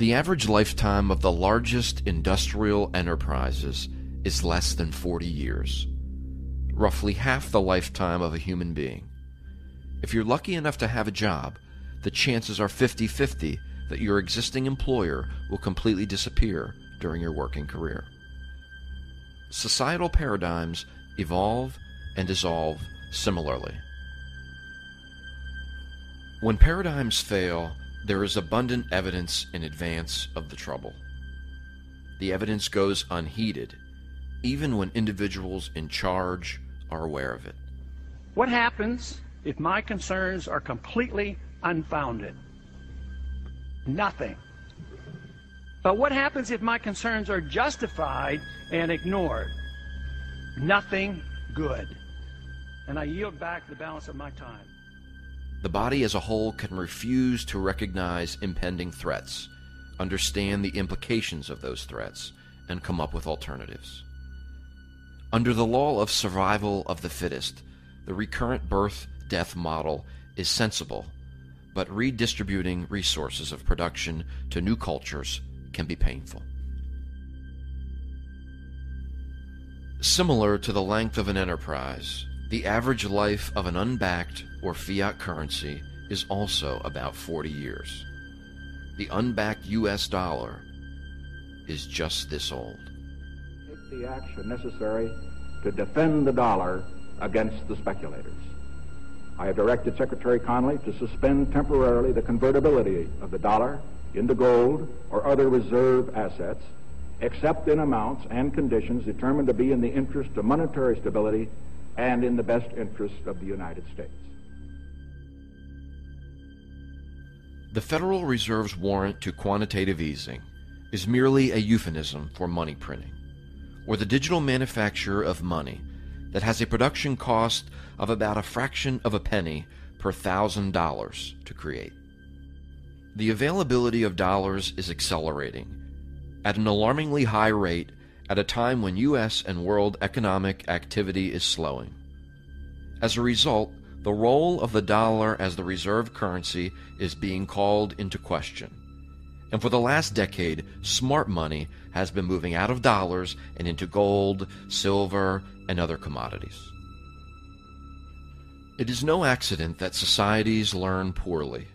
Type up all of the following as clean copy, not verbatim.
The average lifetime of the largest industrial enterprises is less than 40 years, roughly half the lifetime of a human being. If you're lucky enough to have a job, the chances are 50-50 that your existing employer will completely disappear during your working career. Societal paradigms evolve and dissolve similarly. When paradigms fail, there is abundant evidence in advance of the trouble. The evidence goes unheeded, even when individuals in charge are aware of it. What happens if my concerns are completely unfounded? Nothing. But what happens if my concerns are justified and ignored? Nothing good. And I yield back the balance of my time. The body as a whole can refuse to recognize impending threats, understand the implications of those threats, and come up with alternatives. Under the law of survival of the fittest, the recurrent birth-death model is sensible, but redistributing resources of production to new cultures can be painful. Similar to the length of an enterprise, the average life of an unbacked or fiat currency is also about 40 years. The unbacked US dollar is just this old. Take the action necessary to defend the dollar against the speculators. I have directed Secretary Connally to suspend temporarily the convertibility of the dollar into gold or other reserve assets, except in amounts and conditions determined to be in the interest of monetary stability and in the best interest of the United States. The Federal Reserve's warrant to quantitative easing is merely a euphemism for money printing, or the digital manufacture of money that has a production cost of about a fraction of a penny per $1,000 to create. The availability of dollars is accelerating at an alarmingly high rate at a time when U.S. and world economic activity is slowing. As a result, the role of the dollar as the reserve currency is being called into question. And for the last decade, smart money has been moving out of dollars and into gold, silver, and other commodities. It is no accident that societies learn poorly.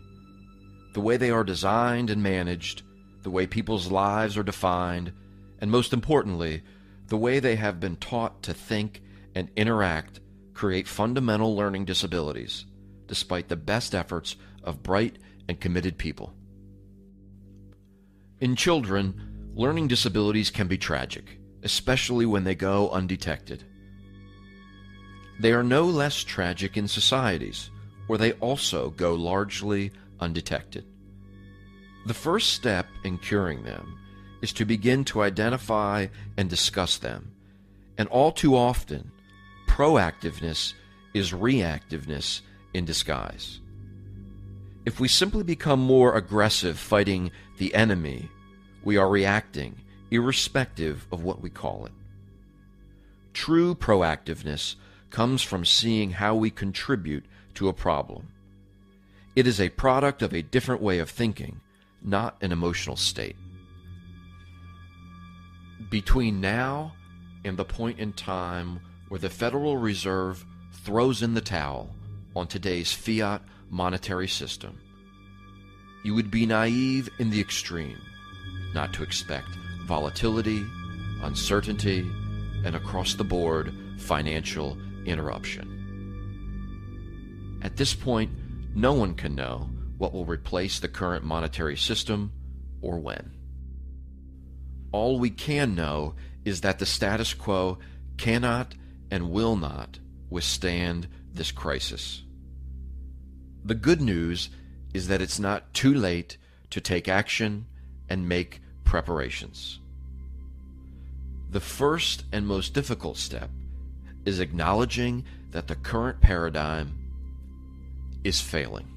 The way they are designed and managed, the way people's lives are defined, and most importantly, the way they have been taught to think and interact create fundamental learning disabilities, despite the best efforts of bright and committed people. In children, learning disabilities can be tragic, especially when they go undetected. They are no less tragic in societies, where they also go largely undetected. The first step in curing them is to begin to identify and discuss them, and all too often, proactiveness is reactiveness in disguise. If we simply become more aggressive fighting the enemy, we are reacting, irrespective of what we call it. True proactiveness comes from seeing how we contribute to a problem. It is a product of a different way of thinking, not an emotional state. Between now and the point in time where the Federal Reserve throws in the towel on today's fiat monetary system, you would be naive in the extreme not to expect volatility, uncertainty, and across-the-board financial interruption. At this point, no one can know what will replace the current monetary system or when. All we can know is that the status quo cannot and will not withstand this crisis. The good news is that it's not too late to take action and make preparations. The first and most difficult step is acknowledging that the current paradigm is failing.